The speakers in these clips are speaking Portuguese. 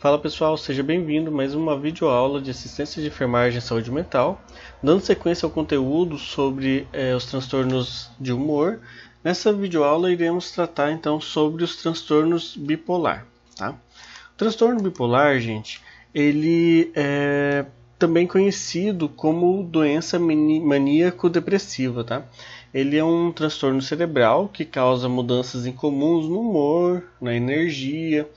Fala pessoal, seja bem-vindo a mais uma videoaula de assistência de enfermagem e saúde mental. Dando sequência ao conteúdo sobre os transtornos de humor, nessa videoaula iremos tratar então sobre os transtornos bipolar. Tá? O transtorno bipolar, gente, ele é também conhecido como doença maníaco-depressiva. Tá? Ele é um transtorno cerebral que causa mudanças incomuns no humor, na energia,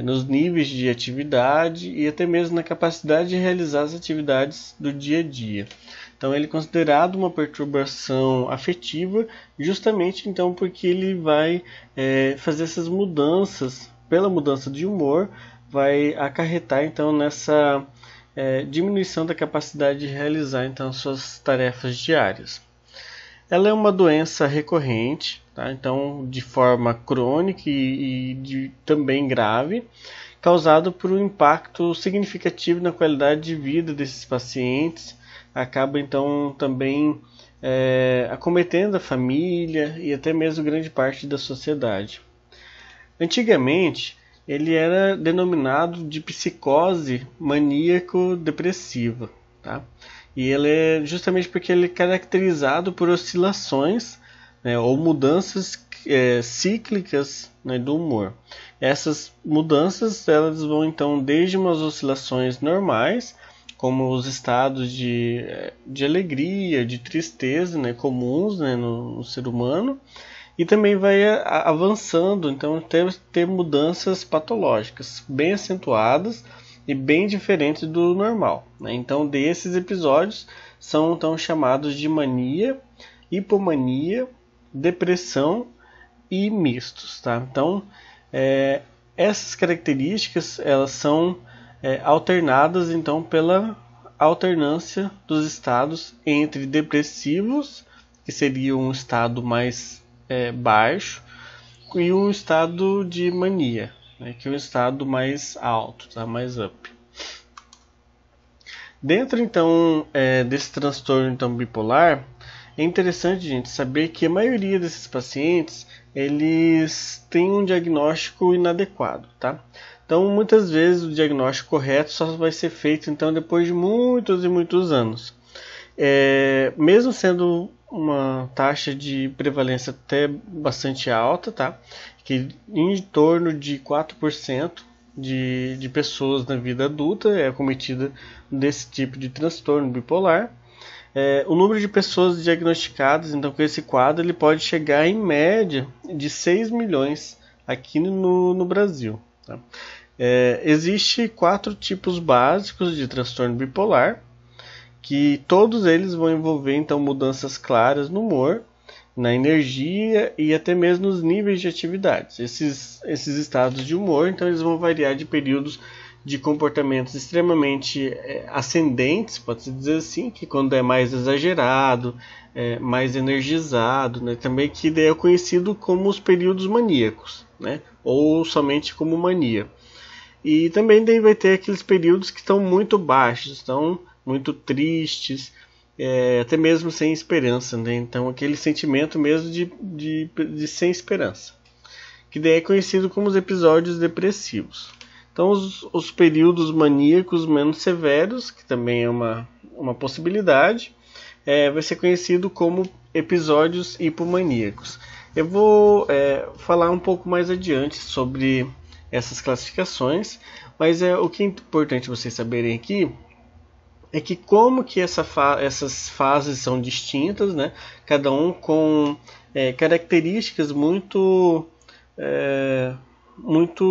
nos níveis de atividade e até mesmo na capacidade de realizar as atividades do dia a dia. Então ele é considerado uma perturbação afetiva justamente então porque ele vai fazer essas mudanças, pela mudança de humor, vai acarretar então nessa diminuição da capacidade de realizar então suas tarefas diárias. Ela é uma doença recorrente, tá? Então de forma crônica e também grave, causado por um impacto significativo na qualidade de vida desses pacientes, acaba então também acometendo a família e até mesmo grande parte da sociedade. Antigamente, ele era denominado de psicose maníaco-depressiva, tá? E ele é justamente porque ele é caracterizado por oscilações, né, ou mudanças cíclicas, né, do humor. Essas mudanças elas vão então desde umas oscilações normais, como os estados de alegria, de tristeza, né, comuns, né, no ser humano, e também vai avançando, então ter mudanças patológicas bem acentuadas e bem diferente do normal, né? Então desses episódios são então chamados de mania, hipomania, depressão e mistos, tá? Então essas características elas são alternadas então pela alternância dos estados entre depressivos, que seria um estado mais baixo, e um estado de mania, que é um estado mais alto, tá? Mais up. Dentro então desse transtorno então, bipolar, é interessante, gente, saber que a maioria desses pacientes eles têm um diagnóstico inadequado, tá? Então muitas vezes o diagnóstico correto só vai ser feito então depois de muitos e muitos anos. Mesmo sendo uma taxa de prevalência até bastante alta, tá? Que em torno de 4% de pessoas na vida adulta é acometida desse tipo de transtorno bipolar. O número de pessoas diagnosticadas então, com esse quadro ele pode chegar em média de 6 milhões aqui no Brasil. Tá? Existem 4 tipos básicos de transtorno bipolar, que todos eles vão envolver então mudanças claras no humor, na energia e até mesmo nos níveis de atividades. Esses estados de humor então eles vão variar de períodos de comportamentos extremamente ascendentes, pode-se dizer assim, que quando é mais exagerado, mais energizado, né, também que daí é conhecido como os períodos maníacos, né, ou somente como mania. E também daí vai ter aqueles períodos que estão muito baixos, estão muito tristes, até mesmo sem esperança, né? Então aquele sentimento mesmo de sem esperança, que daí é conhecido como os episódios depressivos. Então os períodos maníacos menos severos, que também é uma possibilidade, vai ser conhecido como episódios hipomaníacos. Eu vou falar um pouco mais adiante sobre essas classificações, mas o que é importante vocês saberem aqui é que como que essas fases são distintas, né? Cada um com características muito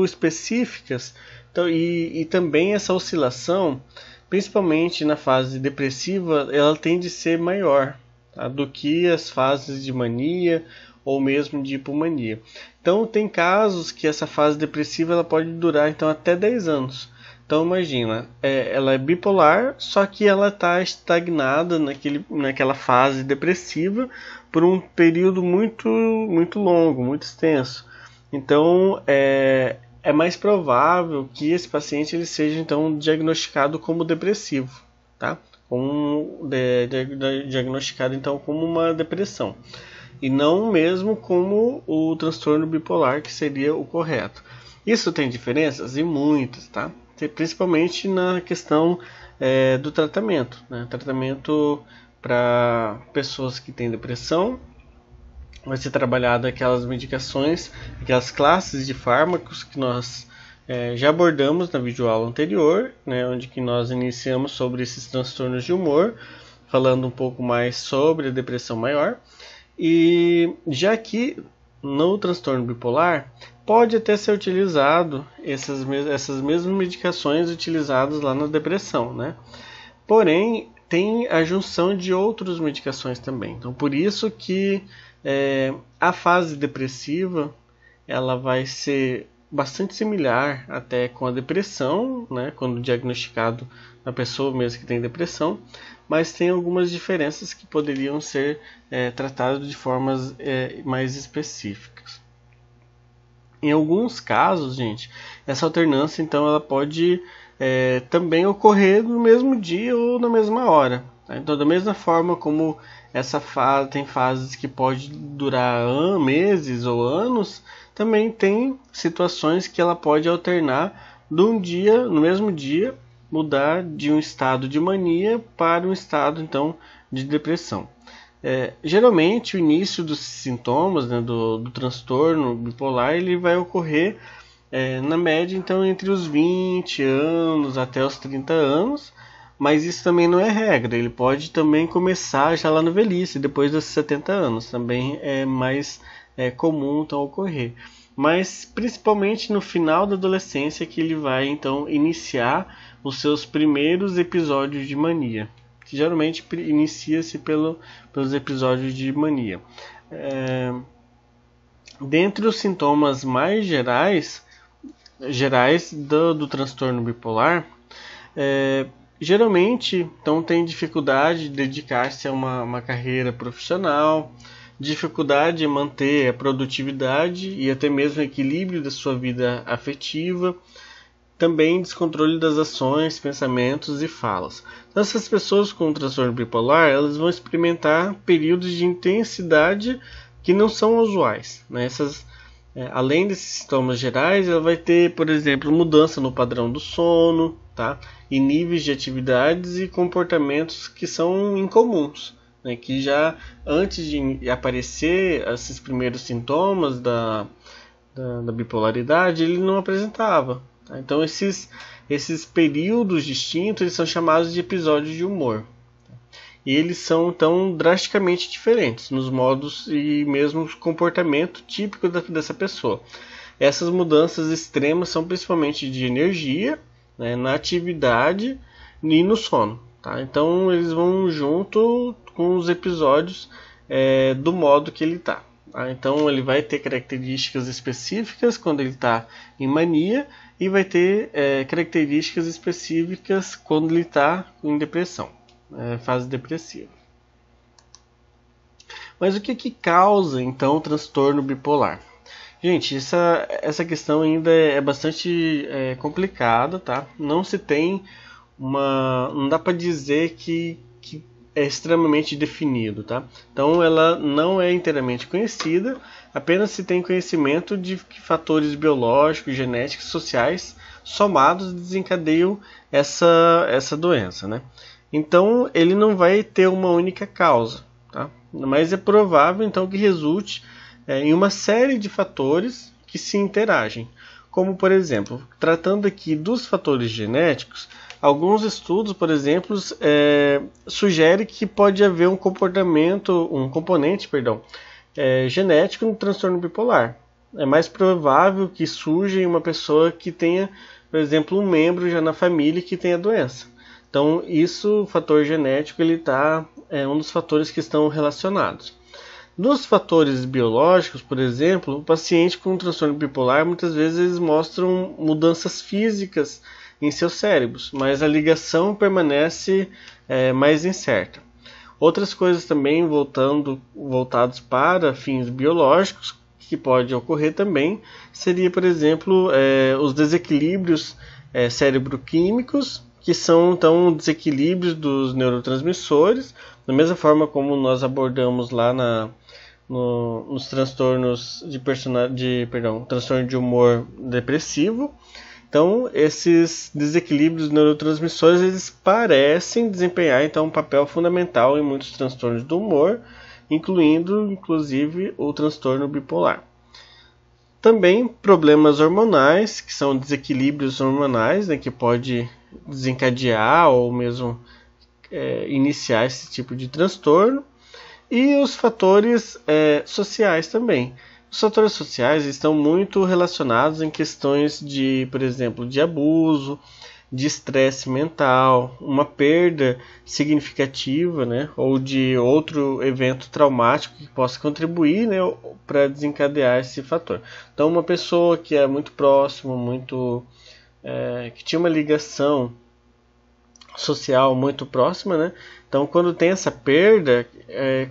específicas. Então, e também essa oscilação, principalmente na fase depressiva, ela tende a ser maior, tá? Do que as fases de mania ou mesmo de hipomania. Então tem casos que essa fase depressiva ela pode durar então até 10 anos. Então imagina, ela é bipolar, só que ela está estagnada naquela fase depressiva por um período muito, muito longo, muito extenso. Então é mais provável que esse paciente ele seja então diagnosticado como depressivo, tá? Diagnosticado então como uma depressão, e não mesmo como o transtorno bipolar, que seria o correto. Isso tem diferenças? E muitas, tá? Principalmente na questão do tratamento, né? Tratamento para pessoas que têm depressão vai ser trabalhado aquelas medicações, aquelas classes de fármacos que nós já abordamos na videoaula anterior, né, onde que nós iniciamos sobre esses transtornos de humor, falando um pouco mais sobre a depressão maior. E já que no transtorno bipolar pode até ser utilizado essas mesmas medicações utilizadas lá na depressão, né? Porém, tem a junção de outras medicações também. Então, por isso que a fase depressiva ela vai ser bastante similar até com a depressão, né, quando diagnosticado na pessoa mesmo que tem depressão, mas tem algumas diferenças que poderiam ser tratadas de formas mais específicas. Em alguns casos, gente, essa alternância então ela pode também ocorrer no mesmo dia ou na mesma hora. Tá? Então, da mesma forma como essa fase tem fases que pode durar meses ou anos, também tem situações que ela pode alternar no mesmo dia, mudar de um estado de mania para um estado então de depressão. Geralmente o início dos sintomas, né, do transtorno bipolar ele vai ocorrer na média então entre os 20 anos até os 30 anos, mas isso também não é regra, ele pode também começar já lá na velhice, depois dos 70 anos, também é mais comum então ocorrer. Mas principalmente no final da adolescência que ele vai então iniciar os seus primeiros episódios de mania, que geralmente inicia-se pelos episódios de mania. Dentre os sintomas mais gerais do transtorno bipolar, geralmente então tem dificuldade de dedicar-se a uma carreira profissional, dificuldade em manter a produtividade e até mesmo o equilíbrio da sua vida afetiva, também descontrole das ações, pensamentos e falas. Então, essas pessoas com transtorno bipolar elas vão experimentar períodos de intensidade que não são usuais, né? Além desses sintomas gerais, ela vai ter, por exemplo, mudança no padrão do sono, tá? E níveis de atividades e comportamentos que são incomuns, né? Que já antes de aparecer esses primeiros sintomas da bipolaridade, ele não apresentava. Tá? Então, esses períodos distintos eles são chamados de episódios de humor. E eles são então drasticamente diferentes nos modos e mesmo comportamento típico dessa pessoa. Essas mudanças extremas são principalmente de energia, né, na atividade e no sono. Tá? Então eles vão junto com os episódios do modo que ele está. Tá? Então ele vai ter características específicas quando ele está em mania e vai ter características específicas quando ele está em depressão. Fase depressiva. Mas o que causa então o transtorno bipolar? Gente, essa questão ainda é bastante complicada, tá? Não se tem não dá para dizer que é extremamente definido, tá? Então ela não é inteiramente conhecida, apenas se tem conhecimento de que fatores biológicos, genéticos, sociais somados desencadeiam essa doença, né? Então, ele não vai ter uma única causa, tá? Mas é provável então que resulte em uma série de fatores que se interagem. Como, por exemplo, tratando aqui dos fatores genéticos, alguns estudos, por exemplo, sugerem que pode haver um componente genético no transtorno bipolar. É mais provável que surja em uma pessoa que tenha, por exemplo, um membro já na família que tenha a doença. Então, o fator genético, é um dos fatores que estão relacionados. Nos fatores biológicos, por exemplo, o paciente com transtorno bipolar, muitas vezes eles mostram mudanças físicas em seus cérebros, mas a ligação permanece mais incerta. Outras coisas também, voltados para fins biológicos, que pode ocorrer também, seria, por exemplo, os desequilíbrios cerebroquímicos, que são então desequilíbrios dos neurotransmissores, da mesma forma como nós abordamos lá nos transtornos transtorno de humor depressivo. Então, esses desequilíbrios neurotransmissores eles parecem desempenhar então um papel fundamental em muitos transtornos do humor, incluindo inclusive o transtorno bipolar. Também problemas hormonais, que são desequilíbrios hormonais, né, que pode desencadear ou mesmo iniciar esse tipo de transtorno. E os fatores sociais também. Os fatores sociais estão muito relacionados em questões de, por exemplo, de abuso, de estresse mental, uma perda significativa, né, ou de outro evento traumático que possa contribuir, né, para desencadear esse fator. Então, uma pessoa que é muito próxima, que tinha uma ligação social muito próxima, né, então quando tem essa perda, é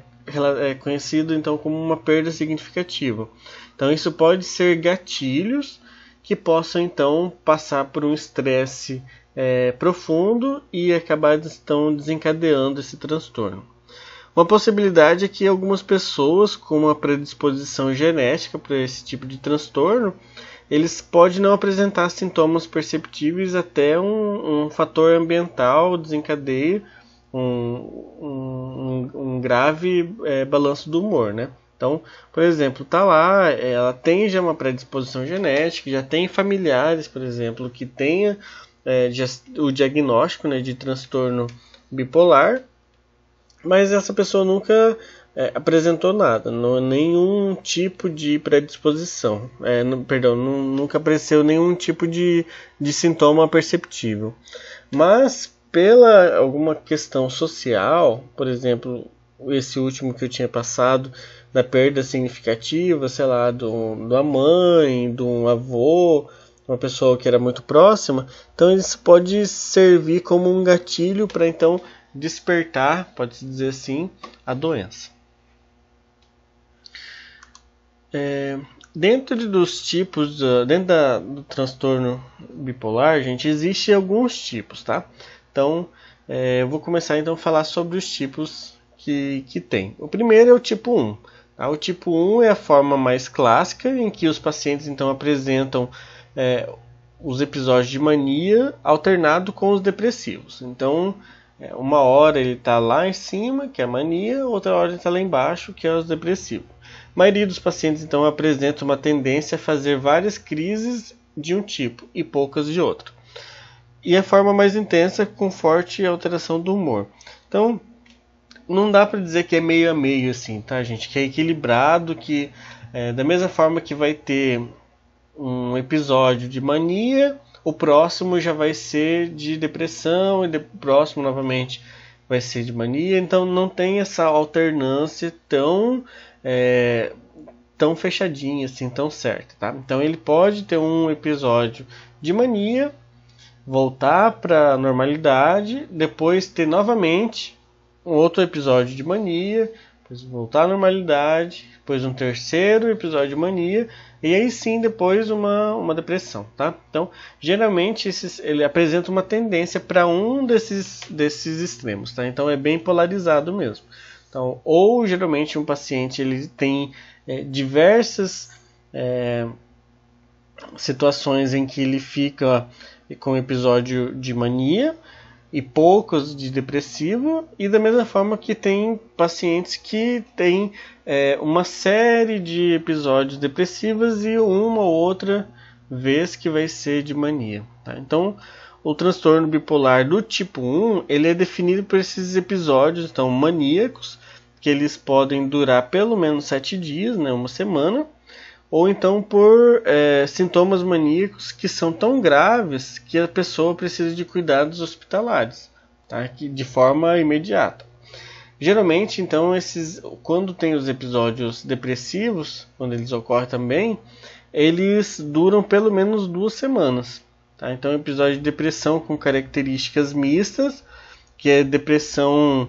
conhecido então como uma perda significativa. Então isso pode ser gatilhos que possam então passar por um estresse profundo e acabar então desencadeando esse transtorno. Uma possibilidade é que algumas pessoas com uma predisposição genética para esse tipo de transtorno, eles podem não apresentar sintomas perceptíveis até um fator ambiental desencadeie um grave balanço do humor, né? Então, por exemplo, tá lá, ela tem já uma predisposição genética, já tem familiares, por exemplo, que tenha o diagnóstico, né, de transtorno bipolar, mas essa pessoa nunca apresentou nada, nenhum tipo de predisposição, nunca apareceu nenhum tipo de sintoma perceptível. Mas pela alguma questão social, por exemplo, esse último que eu tinha passado, da perda significativa, sei lá, de uma mãe, de um avô, uma pessoa que era muito próxima, então isso pode servir como um gatilho para então despertar, pode-se dizer assim, a doença. Dentro dos tipos, do transtorno bipolar, gente, existem alguns tipos, tá? Então, eu vou começar então a falar sobre os tipos que tem. O primeiro é o tipo 1. Tá? O tipo 1 é a forma mais clássica, em que os pacientes então apresentam os episódios de mania alternado com os depressivos. Então, uma hora ele está lá em cima, que é a mania, outra hora ele está lá embaixo, que é os depressivos. A maioria dos pacientes então apresenta uma tendência a fazer várias crises de um tipo e poucas de outro. E a forma mais intensa com forte alteração do humor. Então, não dá para dizer que é meio a meio assim, tá, gente? Que é equilibrado, que da mesma forma que vai ter um episódio de mania, o próximo já vai ser de depressão e o próximo novamente vai ser de mania. Então não tem essa alternância tão fechadinha assim, tão certa, tá? Então ele pode ter um episódio de mania, voltar para a normalidade, depois ter novamente um outro episódio de mania, depois voltar à normalidade, depois um terceiro episódio de mania, e aí sim depois uma depressão, tá? Então, geralmente ele apresenta uma tendência para um desses extremos, tá? Então é bem polarizado mesmo. Então, ou geralmente um paciente ele tem diversas situações em que ele fica com episódio de mania e poucos de depressivo, e da mesma forma que tem pacientes que têm uma série de episódios depressivos e uma ou outra vez que vai ser de mania, tá? Então, o transtorno bipolar do tipo 1, ele é definido por esses episódios então, maníacos, que eles podem durar pelo menos 7 dias, né, uma semana, ou então por sintomas maníacos que são tão graves que a pessoa precisa de cuidados hospitalares, tá? De forma imediata. Geralmente, então, quando tem os episódios depressivos, quando eles ocorrem também, eles duram pelo menos 2 semanas. Tá? Então, episódio de depressão com características mistas, que é depressão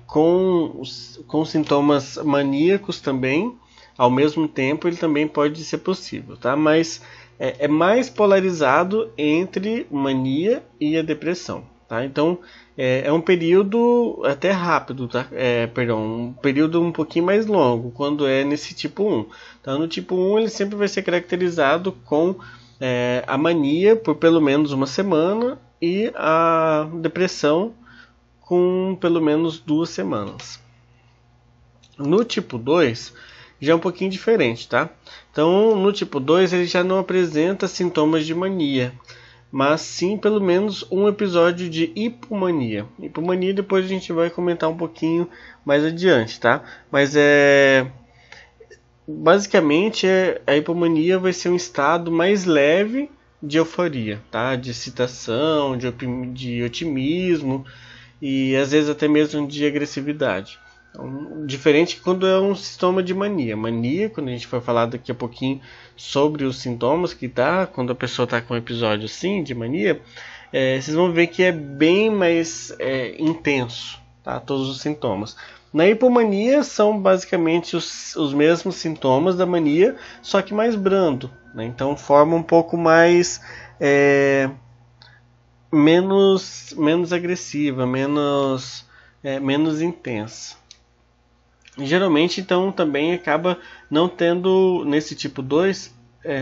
com sintomas maníacos também, ao mesmo tempo ele também pode ser possível, tá? Mas é mais polarizado entre mania e a depressão, tá? tá? Então é um período até rápido, tá? Um período um pouquinho mais longo quando é nesse tipo 1. Então no tipo 1 ele sempre vai ser caracterizado com a mania por pelo menos uma semana e a depressão com pelo menos 2 semanas. No tipo 2 já é um pouquinho diferente, tá? Então no tipo 2 ele já não apresenta sintomas de mania, mas sim pelo menos um episódio de hipomania. Hipomania depois a gente vai comentar um pouquinho mais adiante, tá? Mas basicamente a hipomania vai ser um estado mais leve de euforia, tá? De excitação, de otimismo e às vezes até mesmo de agressividade. Então, diferente quando é um sintoma de mania. Mania, quando a gente for falar daqui a pouquinho sobre os sintomas que dá, quando a pessoa está com um episódio assim de mania, vocês vão ver que é bem mais intenso, tá? Todos os sintomas. Na hipomania são basicamente os mesmos sintomas da mania, só que mais brando, né? Então forma um pouco mais menos agressiva, menos intensa. Geralmente, então, também acaba não tendo, nesse tipo 2,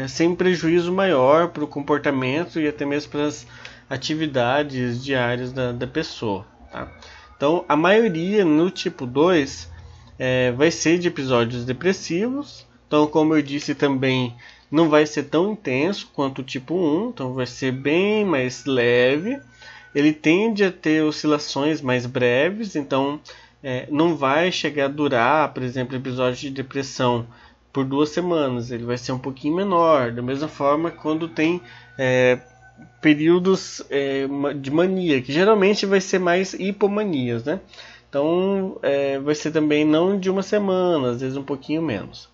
sem prejuízo maior para o comportamento e até mesmo para as atividades diárias da pessoa, tá? Então, a maioria no tipo 2 vai ser de episódios depressivos. Então, como eu disse também, não vai ser tão intenso quanto o tipo 1, então vai ser bem mais leve. Ele tende a ter oscilações mais breves, então não vai chegar a durar, por exemplo, episódio de depressão por 2 semanas. Ele vai ser um pouquinho menor. Da mesma forma, quando tem períodos de mania, que geralmente vai ser mais hipomanias, né? Então vai ser também não de 1 semana, às vezes um pouquinho menos.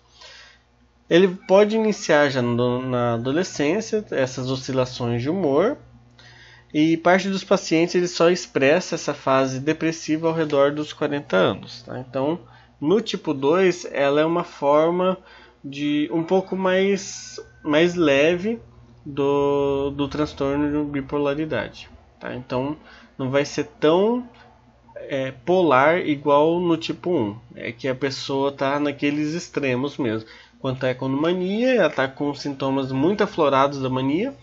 Ele pode iniciar já na adolescência, essas oscilações de humor. E parte dos pacientes ele só expressa essa fase depressiva ao redor dos 40 anos. Tá? Então, no tipo 2, ela é uma forma de um pouco mais leve do transtorno de bipolaridade. Tá? Então, não vai ser tão polar igual no tipo 1. É que a pessoa está naqueles extremos mesmo. Quando está com mania, ela está com sintomas muito aflorados da mania.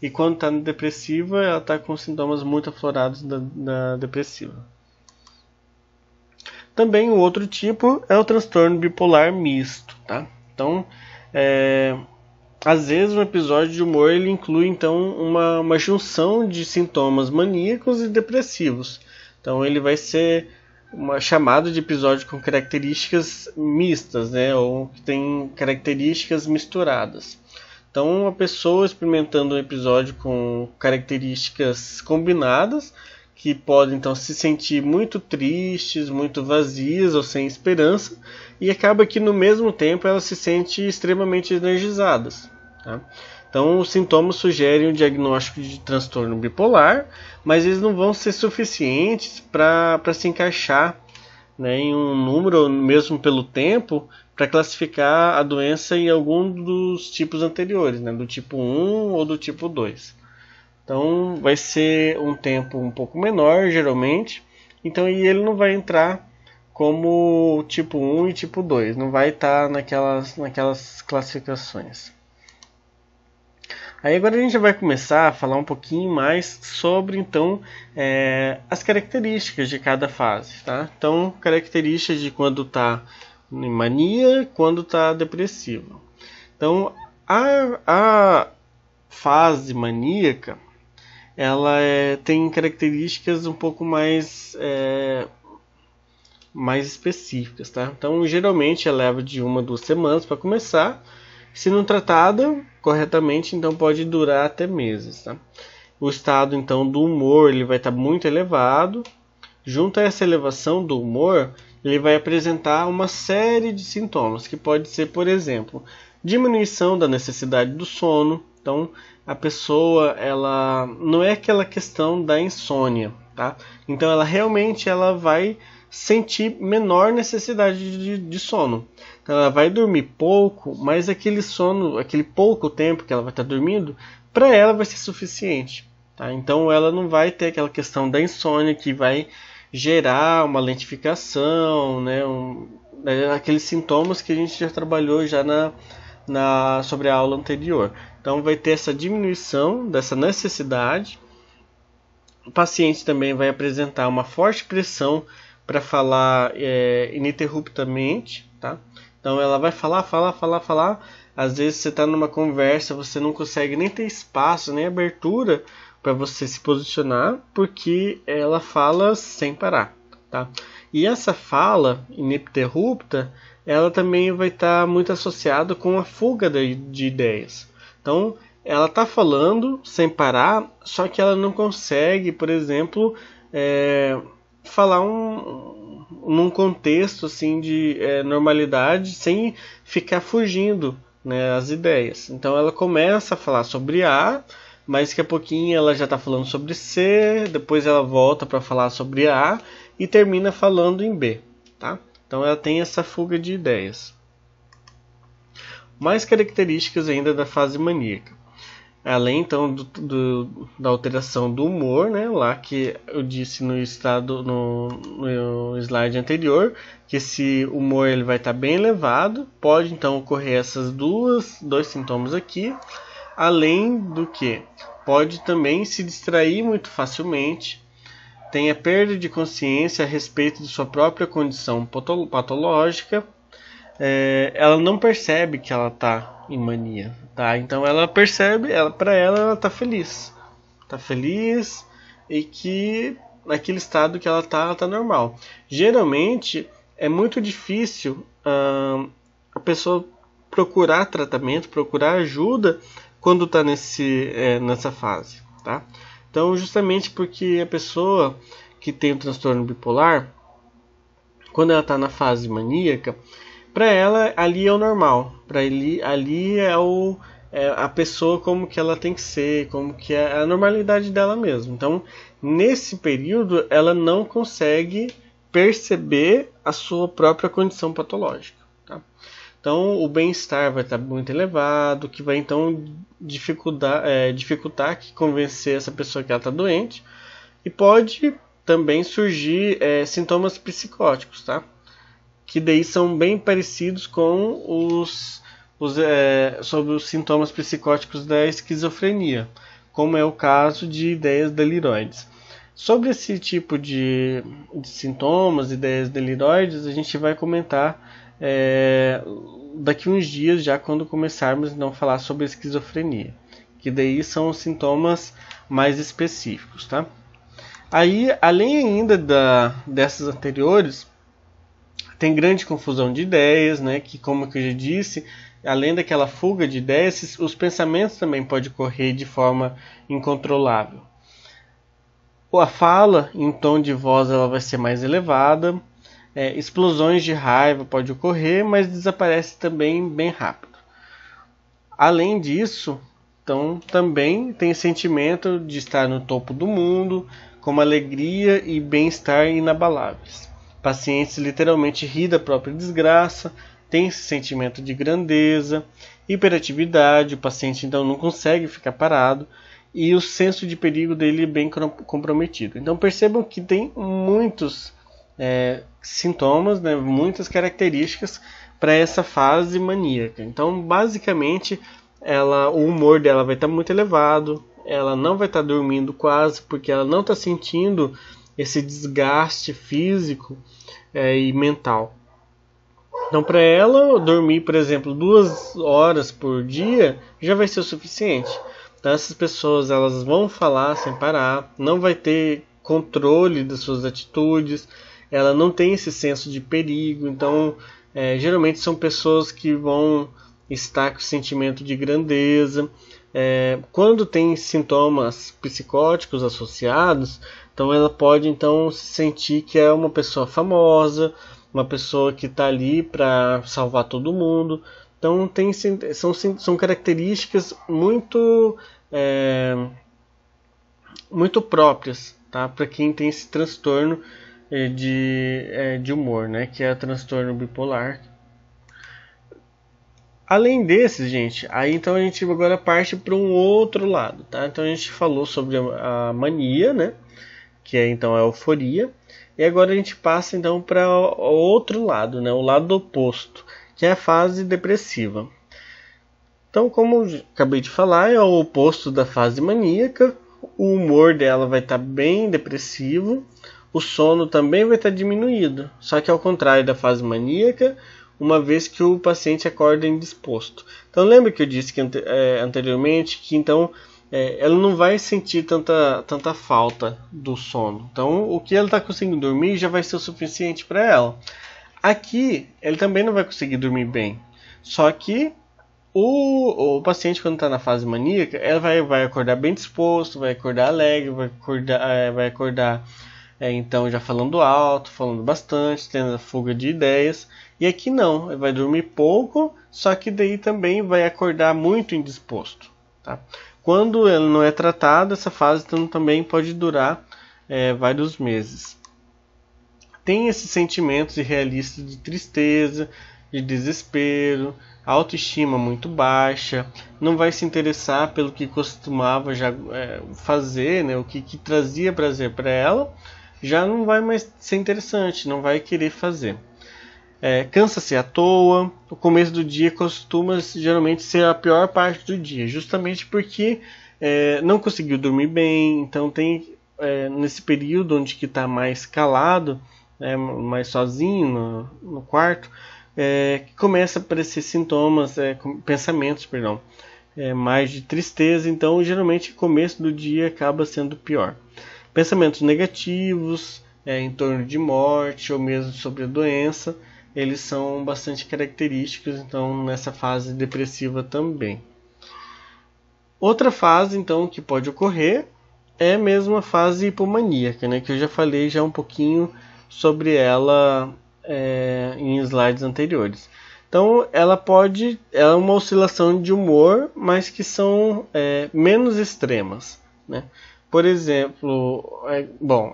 E quando está depressiva, ela está com sintomas muito aflorados da depressiva. Também o outro tipo é o transtorno bipolar misto. Tá? Então, às vezes um episódio de humor ele inclui então uma junção de sintomas maníacos e depressivos. Então ele vai ser chamado de episódio com características mistas, né? Ou que tem características misturadas. Então, uma pessoa experimentando um episódio com características combinadas, que podem então se sentir muito tristes, muito vazias ou sem esperança, e acaba que no mesmo tempo ela se sente extremamente energizadas. Tá? Então, os sintomas sugerem o diagnóstico de transtorno bipolar, mas eles não vão ser suficientes para se encaixar, né, em um número, mesmo pelo tempo, para classificar a doença em algum dos tipos anteriores, né, do tipo 1 ou do tipo 2. Então vai ser um tempo um pouco menor, geralmente, então, e ele não vai entrar como tipo 1 e tipo 2, não vai estar naquelas classificações. Aí agora a gente vai começar a falar um pouquinho mais sobre então as características de cada fase, tá? Então, características de quando está em mania, quando está depressivo. Então, a fase maníaca, ela tem características um pouco mais específicas, tá? Então, geralmente ela leva de 1 a 2 semanas para começar. Se não tratada corretamente, então pode durar até meses, tá? O estado então do humor ele vai estar muito elevado. Junto a essa elevação do humor, ele vai apresentar uma série de sintomas, que pode ser, por exemplo, diminuição da necessidade do sono. Então, a pessoa, ela não é aquela questão da insônia, tá? Então, ela realmente vai sentir menor necessidade de sono. Então, ela vai dormir pouco, mas aquele sono, aquele pouco tempo que ela vai estar dormindo, para ela vai ser suficiente. tá? Então ela não vai ter aquela questão da insônia que vai gerar uma lentificação, né? Aqueles sintomas que a gente já trabalhou já sobre a aula anterior. Então vai ter essa diminuição dessa necessidade. O paciente também vai apresentar uma forte pressão para falar ininterruptamente, tá? Então ela vai falar. Às vezes você está numa conversa, você não consegue nem ter espaço, nem abertura para você se posicionar, porque ela fala sem parar, tá? E essa fala ininterrupta, ela também vai estar muito associada com a fuga de ideias. Então, ela está falando sem parar, só que ela não consegue, por exemplo, falar num contexto assim de normalidade sem ficar fugindo, né, as ideias. Então ela começa a falar sobre A, mas daqui a pouquinho ela já está falando sobre C, depois ela volta para falar sobre A e termina falando em B, tá? Então ela tem essa fuga de ideias. Mais características ainda da fase maníaca. Além então da alteração do humor, né, lá que eu disse no slide anterior, que esse humor ele vai estar bem elevado, pode então ocorrer esses dois sintomas aqui, além do que pode também se distrair muito facilmente, tem a perda de consciência a respeito de sua própria condição patológica, ela não percebe que ela está em mania, tá? Então ela percebe, para ela está feliz, e que naquele estado que ela está tá normal. Geralmente é muito difícil a pessoa procurar tratamento, procurar ajuda quando está nessa fase, tá? Então justamente porque a pessoa que tem o transtorno bipolar, quando ela está na fase maníaca, para ela ali é o normal, para ali é a pessoa como que ela tem que ser, como que é a normalidade dela mesmo. Então nesse período ela não consegue perceber a sua própria condição patológica, tá? Então o bem-estar vai estar muito elevado, que vai então dificultar que convencer essa pessoa que ela está doente, e pode também surgir sintomas psicóticos, tá? Que daí são bem parecidos com sobre os sintomas psicóticos da esquizofrenia, como é o caso de ideias deliroides. Sobre esse tipo de sintomas, ideias deliroides, a gente vai comentar daqui uns dias, já quando começarmos a não falar sobre a esquizofrenia, que daí são os sintomas mais específicos, tá? Aí, além ainda dessas anteriores, tem grande confusão de ideias, né? Que, como eu já disse, além daquela fuga de ideias, os pensamentos também podem correr de forma incontrolável. A fala em tom de voz ela vai ser mais elevada, explosões de raiva podem ocorrer, mas desaparece também bem rápido. Além disso, então, também tem sentimento de estar no topo do mundo, com alegria e bem-estar inabaláveis. Pacientes literalmente riem da própria desgraça, tem esse sentimento de grandeza, hiperatividade, o paciente então não consegue ficar parado e o senso de perigo dele é bem comprometido. Então percebam que tem muitos sintomas, né, muitas características para essa fase maníaca. Então basicamente o humor dela vai estar muito elevado, ela não vai estar dormindo quase, porque ela não está sentindo esse desgaste físico e mental. Então, para ela, dormir, por exemplo, 2 horas por dia já vai ser o suficiente. Então, essas pessoas elas vão falar sem parar, não vai ter controle das suas atitudes, ela não tem esse senso de perigo. Então, geralmente são pessoas que vão estar com sentimento de grandeza. Quando tem sintomas psicóticos associados, então ela pode então se sentir que é uma pessoa famosa, uma pessoa que está ali para salvar todo mundo. Então são características muito próprias, tá? Para quem tem esse transtorno de humor, né? Que é o transtorno bipolar. Além desses, gente, aí então a gente agora parte para um outro lado, tá? Então a gente falou sobre a mania, né? Que é então a euforia. E agora a gente passa então para o outro lado, né? O lado oposto, que é a fase depressiva. Então, como eu acabei de falar, é o oposto da fase maníaca. O humor dela vai estar bem depressivo. O sono também vai estar diminuído. Só que ao contrário da fase maníaca, uma vez que o paciente acorda indisposto. Então, lembra que eu disse que, anteriormente que então ela não vai sentir tanta falta do sono. Então, o que ela está conseguindo dormir já vai ser o suficiente para ela. Aqui, ele também não vai conseguir dormir bem. Só que o paciente, quando está na fase maníaca, ela vai acordar bem disposto, vai acordar alegre, vai acordar então já falando alto, falando bastante, tendo a fuga de ideias. E aqui não, ele vai dormir pouco, só que daí também vai acordar muito indisposto. Tá? Quando ele não é tratado, essa fase então, também pode durar vários meses. Tem esses sentimentos irrealistas de tristeza, de desespero, autoestima muito baixa, não vai se interessar pelo que costumava já fazer, né, o que trazia prazer para ela, já não vai mais ser interessante, não vai querer fazer. Cansa-se à toa, o começo do dia costuma geralmente ser a pior parte do dia, justamente porque não conseguiu dormir bem, então tem nesse período onde que está mais calado, mais sozinho no quarto, que começa a aparecer sintomas, pensamentos, mais de tristeza. Então geralmente o começo do dia acaba sendo pior. Pensamentos negativos em torno de morte ou mesmo sobre a doença, eles são bastante característicos então nessa fase depressiva também. Outra fase então que pode ocorrer é mesmo a fase hipomaníaca, né, que eu já falei já um pouquinho sobre ela em slides anteriores. Então ela é uma oscilação de humor, mas que são menos extremas, né? Por exemplo,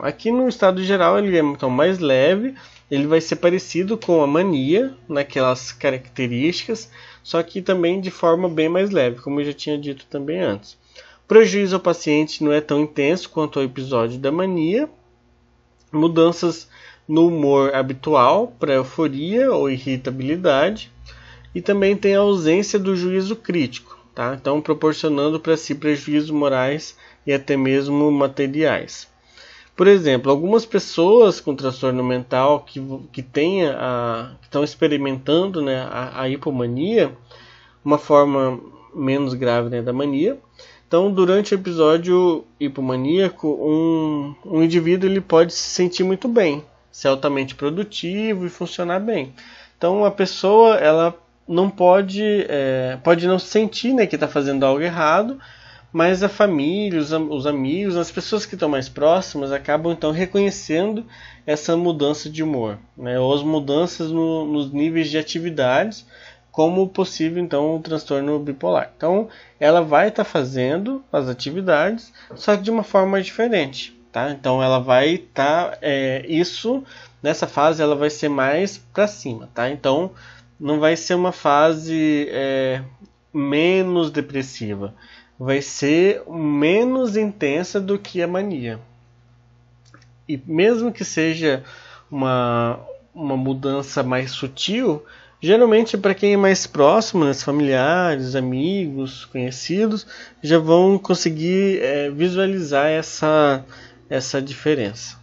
aqui no estado geral ele é então mais leve, ele vai ser parecido com a mania, naquelas características, só que também de forma bem mais leve, como eu já tinha dito também antes. O prejuízo ao paciente não é tão intenso quanto ao episódio da mania. Mudanças no humor habitual para euforia ou irritabilidade, e também tem a ausência do juízo crítico, tá? Então proporcionando para si prejuízos morais e até mesmo materiais. Por exemplo, algumas pessoas com transtorno mental que estão experimentando, né, a hipomania, uma forma menos grave, né, da mania. Então, durante o episódio hipomaníaco, um indivíduo ele pode se sentir muito bem, ser altamente produtivo e funcionar bem. Então, a pessoa ela não pode não sentir, né, que está fazendo algo errado, mas a família, os amigos, as pessoas que estão mais próximas acabam então reconhecendo essa mudança de humor, né, ou as mudanças nos níveis de atividades, como possível então o transtorno bipolar. Então ela vai estar fazendo as atividades, só que de uma forma diferente, tá? Então ela vai estar isso nessa fase ela vai ser mais para cima, tá? Então não vai ser uma fase menos depressiva, vai ser menos intensa do que a mania. E mesmo que seja uma mudança mais sutil, geralmente para quem é mais próximo, né, familiares, amigos, conhecidos, já vão conseguir visualizar essa diferença.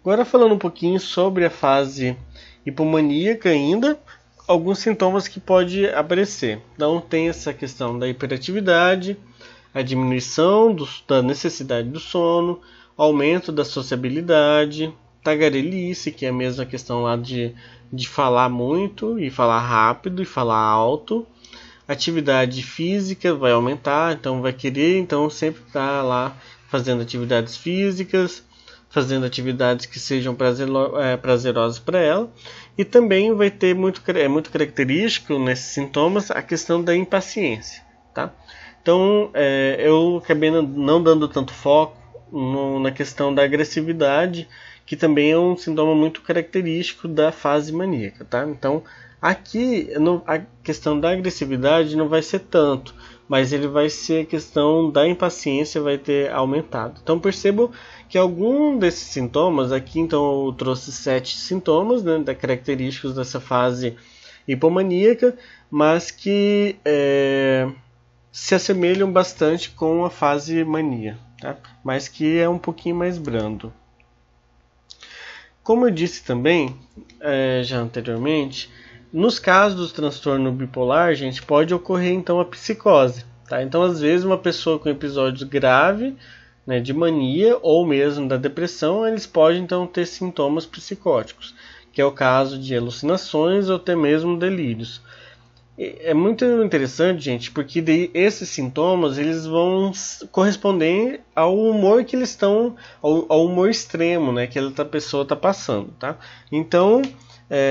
Agora falando um pouquinho sobre a fase hipomaníaca ainda, alguns sintomas que pode aparecer. Então tem essa questão da hiperatividade, a diminuição da necessidade do sono, aumento da sociabilidade, tagarelice, que é a mesma questão lá de falar muito e falar rápido e falar alto. Atividade física vai aumentar, então vai querer sempre estar lá fazendo atividades físicas, fazendo atividades que sejam prazerosas para ela. E também vai ter muito característico nesses sintomas a questão da impaciência, tá? Então eu acabei não dando tanto foco na questão da agressividade, que também é um sintoma muito característico da fase maníaca, tá? Então, aqui a questão da agressividade não vai ser tanto, mas ele vai ser a questão da impaciência vai ter aumentado. Então, percebam que algum desses sintomas, aqui então eu trouxe 7 sintomas, né, característicos dessa fase hipomaníaca, mas que se assemelham bastante com a fase mania, tá? Mas que é um pouquinho mais brando. Como eu disse também, já anteriormente, nos casos do transtorno bipolar, gente, pode ocorrer então a psicose, tá? Então, às vezes, uma pessoa com episódios graves, né, de mania ou mesmo da depressão, eles podem então ter sintomas psicóticos, que é o caso de alucinações ou até mesmo delírios. É muito interessante, gente, porque daí esses sintomas eles vão corresponder ao humor que eles estão, ao humor extremo, né, que a pessoa está passando, tá? Então,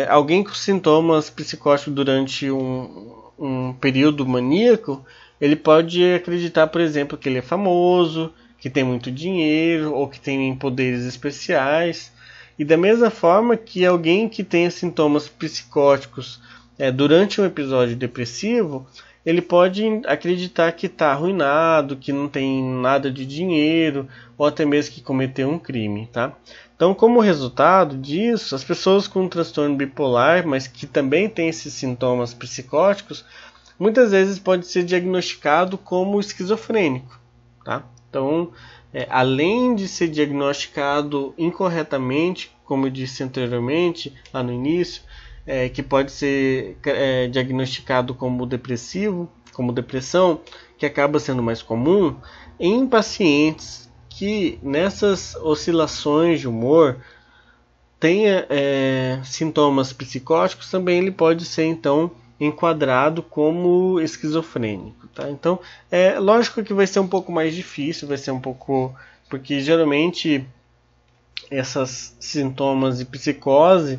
alguém com sintomas psicóticos durante um período maníaco, ele pode acreditar, por exemplo, que ele é famoso, que tem muito dinheiro ou que tem poderes especiais. E da mesma forma que alguém que tenha sintomas psicóticos durante um episódio depressivo, ele pode acreditar que está arruinado, que não tem nada de dinheiro, ou até mesmo que cometeu um crime, tá? Então, como resultado disso, as pessoas com transtorno bipolar, mas que também têm esses sintomas psicóticos, muitas vezes pode ser diagnosticado como esquizofrênico, tá? Então, além de ser diagnosticado incorretamente, como eu disse anteriormente, lá no início, que pode ser diagnosticado como depressivo, como depressão, que acaba sendo mais comum, em pacientes que nessas oscilações de humor tenha sintomas psicóticos, também ele pode ser então enquadrado como esquizofrênico, tá? Então, lógico que vai ser um pouco mais difícil, vai ser um pouco, porque geralmente esses sintomas de psicose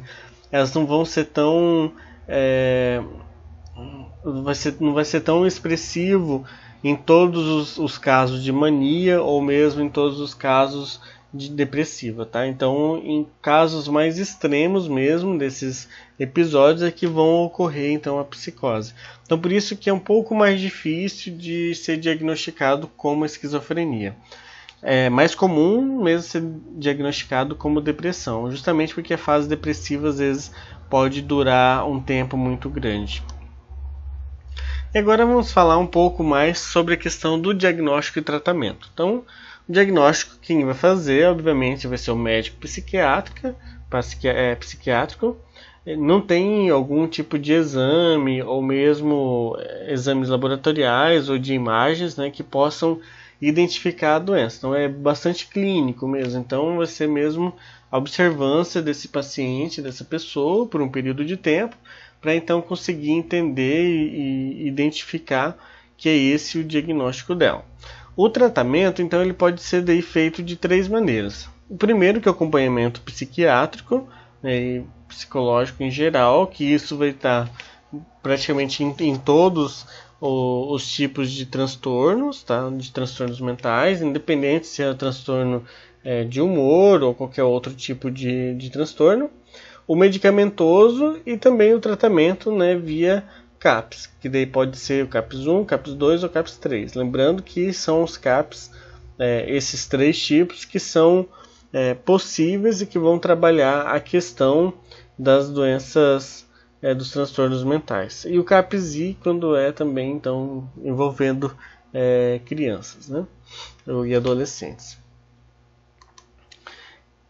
elas não vão ser tão não vai ser tão expressivo em todos os casos de mania ou mesmo em todos os casos de depressiva, tá? Então, em casos mais extremos mesmo desses episódios é que vão ocorrer então a psicose. Então, por isso que é um pouco mais difícil de ser diagnosticado como esquizofrenia. É mais comum mesmo ser diagnosticado como depressão, justamente porque a fase depressiva às vezes pode durar um tempo muito grande. E agora vamos falar um pouco mais sobre a questão do diagnóstico e tratamento. Então, o diagnóstico quem vai fazer, obviamente, vai ser o médico psiquiátrico. Não tem algum tipo de exame ou mesmo exames laboratoriais ou de imagens, né, que possam identificar a doença. Então é bastante clínico mesmo. Então vai ser mesmo a observância desse paciente, dessa pessoa, por um período de tempo, para então conseguir entender e identificar que é esse o diagnóstico dela. O tratamento, então, ele pode ser daí feito de 3 maneiras. O primeiro, que é o acompanhamento psiquiátrico, e psicológico em geral, que isso vai estar praticamente em todos os tipos de transtornos, tá? De transtornos mentais, independente se é transtorno de humor ou qualquer outro tipo de transtorno. O medicamentoso e também o tratamento, né, via CAPS, que daí pode ser o CAPS 1, CAPS 2 ou CAPS 3. Lembrando que são os CAPS, esses 3 tipos que são possíveis e que vão trabalhar a questão das doenças, dos transtornos mentais. E o CAPS-I quando também então envolvendo crianças, né, e adolescentes.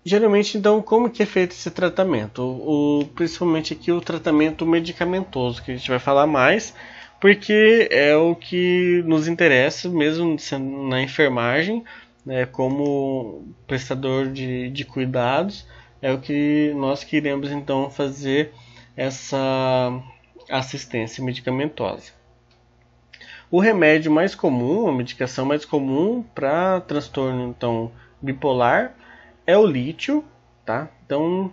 Geralmente, então, como que é feito esse tratamento? Principalmente aqui o tratamento medicamentoso, que a gente vai falar mais, porque é o que nos interessa mesmo na enfermagem, né, como prestador de cuidados, é o que nós queremos então fazer essa assistência medicamentosa. O remédio mais comum, a medicação mais comum para transtorno então bipolar é o lítio, tá? Então,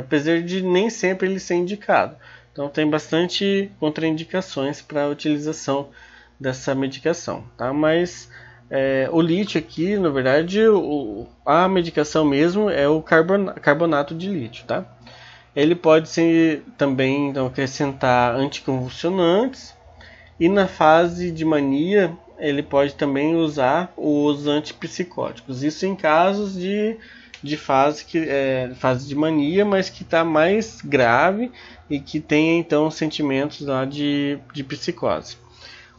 apesar de nem sempre ele ser indicado. Então, tem bastante contraindicações para a utilização dessa medicação, tá? Mas O lítio aqui, na verdade, a medicação mesmo é o carbonato de lítio, tá? Ele pode ser também então, acrescentar anticonvulsionantes, e na fase de mania ele pode também usar os antipsicóticos. Isso em casos de fase de mania, mas que está mais grave e que tem então sentimentos lá de psicose.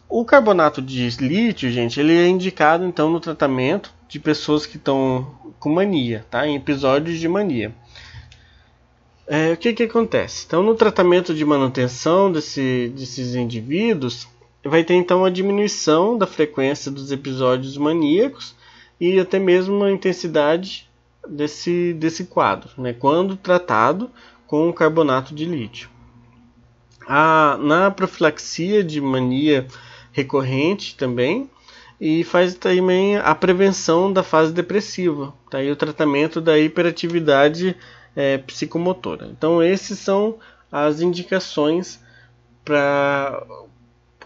O carbonato de lítio, gente, ele é indicado então no tratamento de pessoas que estão com mania, tá? Em episódios de mania. O que acontece? Então, no tratamento de manutenção desses indivíduos, vai ter então a diminuição da frequência dos episódios maníacos e até mesmo a intensidade desse quadro, né? Quando tratado com o carbonato de lítio. Na profilaxia de mania recorrente também, e faz também a prevenção da fase depressiva, tá? E o tratamento da hiperatividade psicomotora. Então esses são as indicações para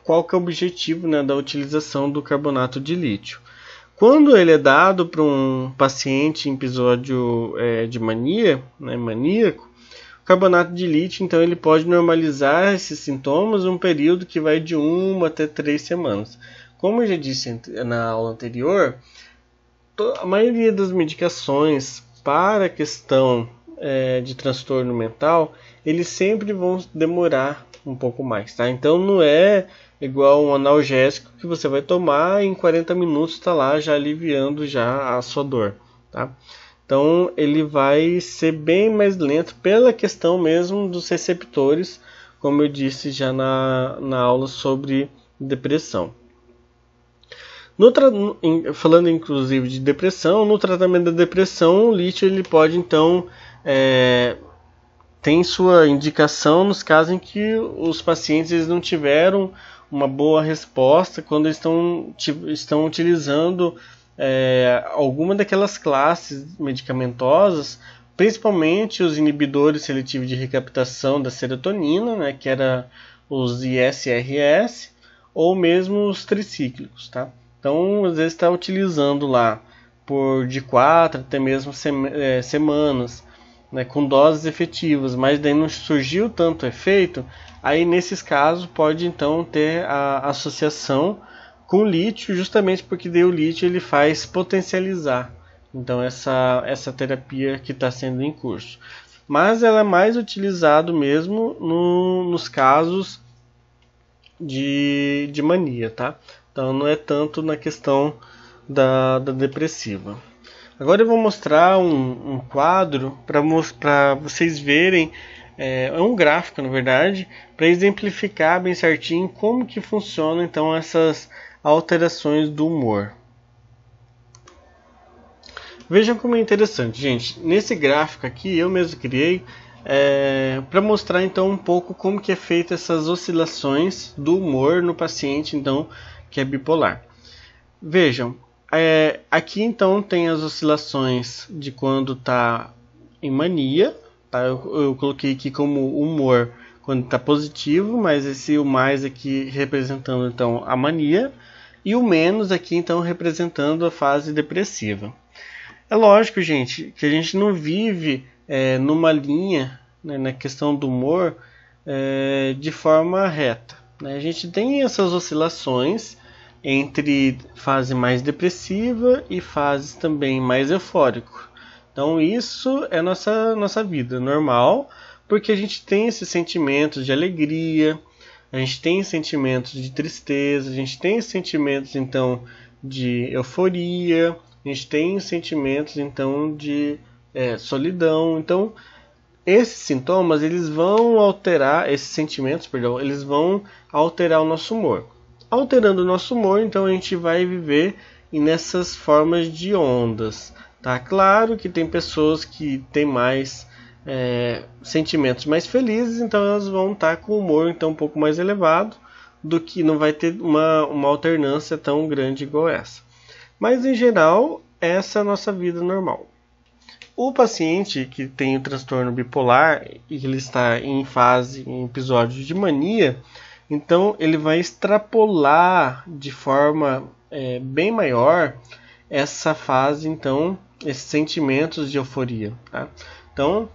qual que é o objetivo, né, da utilização do carbonato de lítio. Quando ele é dado para um paciente em episódio de mania, né, maníaco, o carbonato de lítio então ele pode normalizar esses sintomas um período que vai de 1 até 3 semanas. Como eu já disse na aula anterior, a maioria das medicações para a questão de transtorno mental, eles sempre vão demorar um pouco mais, tá? Então não é igual um analgésico que você vai tomar e em 40 minutos está lá já aliviando já a sua dor, tá? Então ele vai ser bem mais lento pela questão mesmo dos receptores, como eu disse já na aula sobre depressão. Falando inclusive de depressão, no tratamento da depressão, o lítio ele pode então tem sua indicação nos casos em que os pacientes eles não tiveram uma boa resposta quando estão utilizando alguma daquelas classes medicamentosas, principalmente os inibidores seletivos de recaptação da serotonina, né, que era os ISRS, ou mesmo os tricíclicos, tá? Então, às vezes está utilizando lá de 4 até mesmo semanas, né, com doses efetivas, mas daí não surgiu tanto efeito, aí nesses casos pode então ter a associação com o lítio, justamente porque daí o lítio ele faz potencializar então essa terapia que está sendo em curso. Mas ela é mais utilizado mesmo nos casos de mania, tá? Então não é tanto na questão da depressiva. Agora eu vou mostrar um quadro para vocês verem, é um gráfico na verdade, para exemplificar bem certinho como que funciona então essas alterações do humor. Vejam como é interessante, gente. Nesse gráfico aqui eu mesmo criei para mostrar então um pouco como que é feita essas oscilações do humor no paciente então que é bipolar. Vejam, aqui então tem as oscilações de quando está em mania, tá? Eu coloquei aqui como humor quando está positivo, mas o mais aqui representando então a mania e o menos aqui então representando a fase depressiva. É lógico, gente, que a gente não vive numa linha, né, na questão do humor de forma reta, né? A gente tem essas oscilações entre fase mais depressiva e fases também mais eufórico. Então isso é nossa vida normal, porque a gente tem esses sentimentos de alegria, a gente tem sentimentos de tristeza, a gente tem sentimentos então de euforia, a gente tem sentimentos então de solidão. Então esses sintomas eles vão alterar, esses sentimentos, perdão, eles vão alterar o nosso humor. Alterando o nosso humor, então a gente vai viver nessas formas de ondas, tá? Claro que tem pessoas que têm mais sentimentos mais felizes, então elas vão estar com o humor então um pouco mais elevado, do que não vai ter uma alternância tão grande igual essa. Mas em geral, essa é a nossa vida normal. O paciente que tem o transtorno bipolar e ele está em episódio de mania, então ele vai extrapolar de forma bem maior essa fase, então, esses sentimentos de euforia, tá? Então,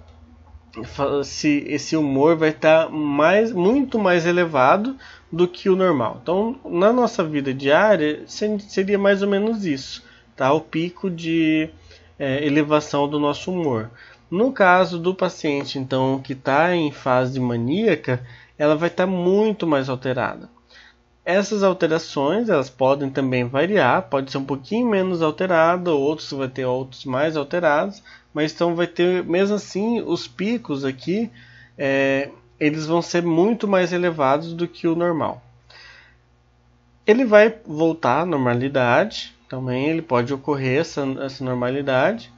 esse humor vai estar muito mais elevado do que o normal. Então, na nossa vida diária, seria mais ou menos isso, tá? O pico de elevação do nosso humor. No caso do paciente, então, que está em fase maníaca, ela vai estar muito mais alterada. Essas alterações, elas podem também variar, pode ser um pouquinho menos alterado, outros vai ter outros mais alterados, mas então vai ter, mesmo assim, os picos aqui, eles vão ser muito mais elevados do que o normal. Ele vai voltar à normalidade, também ele pode ocorrer essa normalidade,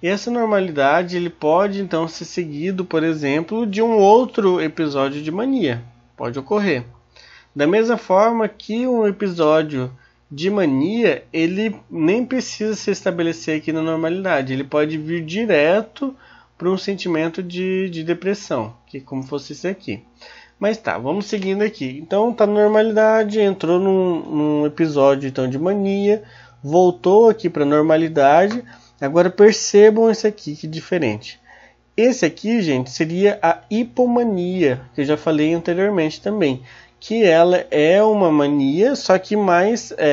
e essa normalidade ele pode então ser seguido, por exemplo, de um outro episódio de mania, pode ocorrer. Da mesma forma que um episódio de mania, ele nem precisa se estabelecer aqui na normalidade. Ele pode vir direto para um sentimento de depressão, que é como fosse esse aqui. Mas tá, vamos seguindo aqui. Então tá na normalidade, entrou num episódio então de mania, voltou aqui para a normalidade. Agora percebam esse aqui, que diferente. Esse aqui, gente, seria a hipomania, que eu já falei anteriormente também. Que ela é uma mania, só que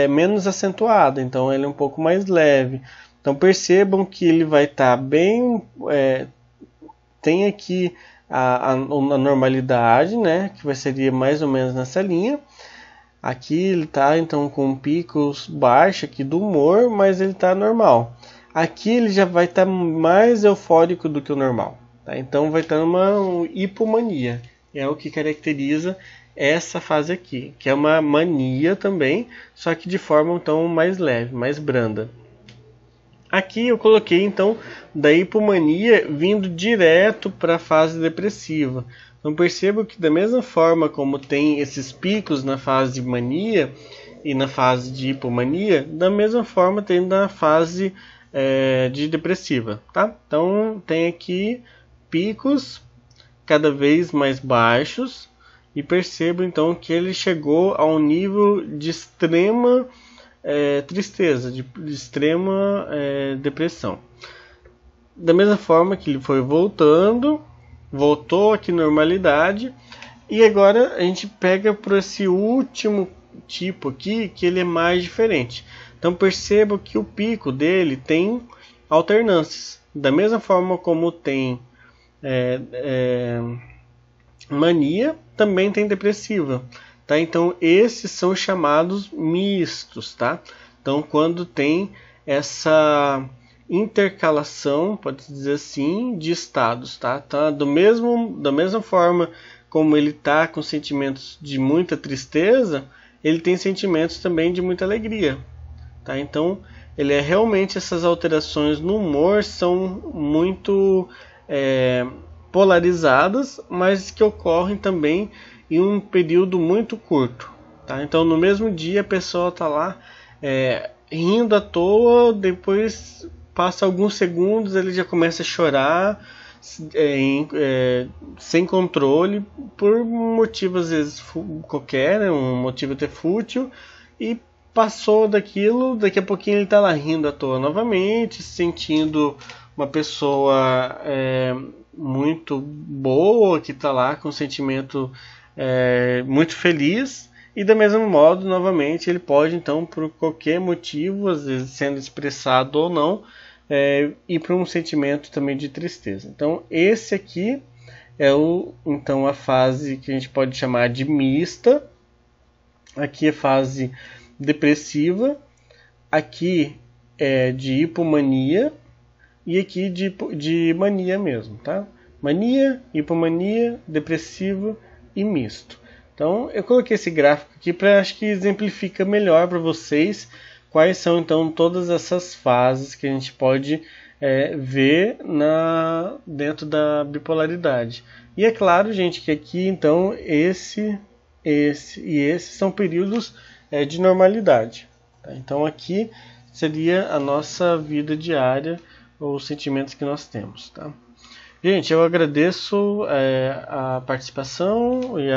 menos acentuada, então ela é um pouco mais leve. Então percebam que ele vai estar bem, tem aqui a normalidade, né, que seria mais ou menos nessa linha. Aqui ele está então com picos baixos aqui do humor, mas ele está normal. Aqui ele já vai estar mais eufórico do que o normal, tá? Então vai estar uma hipomania, é o que caracteriza essa fase aqui, que é uma mania também, só que de forma então mais leve, mais branda. Aqui eu coloquei então da hipomania vindo direto para a fase depressiva. Então percebo que da mesma forma como tem esses picos na fase de mania e na fase de hipomania, da mesma forma tem na fase de depressiva, tá? Então tem aqui picos cada vez mais baixos. E percebo então que ele chegou a um nível de extrema tristeza, de extrema depressão. Da mesma forma que ele foi voltou aqui à normalidade. E agora a gente pega por esse último tipo aqui, que ele é mais diferente. Então percebo que o pico dele tem alternâncias. Da mesma forma como tem mania, também tem depressiva, tá? Então esses são chamados mistos, tá? Então quando tem essa intercalação, pode dizer assim, de estados, tá? Da mesma forma como ele tá com sentimentos de muita tristeza, ele tem sentimentos também de muita alegria, tá? Então ele realmente, essas alterações no humor são muito polarizadas, mas que ocorrem também em um período muito curto, tá? Então no mesmo dia a pessoa está lá rindo à toa, depois passa alguns segundos ele já começa a chorar sem controle, por motivo às vezes qualquer, né? Um motivo até fútil, e passou daquilo, daqui a pouquinho ele está lá rindo à toa novamente, se sentindo uma pessoa muito boa, que está lá com um sentimento muito feliz. E da mesmo modo, novamente, ele pode então, por qualquer motivo, às vezes sendo expressado ou não, ir para um sentimento também de tristeza. Então esse aqui é então a fase que a gente pode chamar de mista. Aqui é fase depressiva, aqui é de hipomania e aqui de mania mesmo, tá? Mania, hipomania, depressiva e misto. Então eu coloquei esse gráfico aqui para, acho que exemplifica melhor para vocês quais são então todas essas fases que a gente pode ver dentro da bipolaridade. E é claro, gente, que aqui então esse e esse são períodos de normalidade, tá? Então aqui seria a nossa vida diária, os sentimentos que nós temos, tá? Gente, eu agradeço a participação e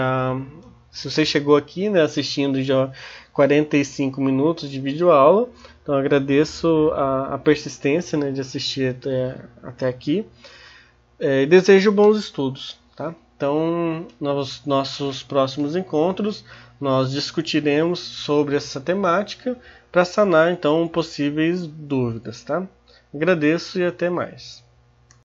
se você chegou aqui, né, assistindo, já 45 minutos de videoaula. Então agradeço a persistência, né, de assistir até aqui. Desejo bons estudos. Tá? Então, nos nossos próximos encontros, nós discutiremos sobre essa temática para sanar então possíveis dúvidas. Tá? Agradeço e até mais.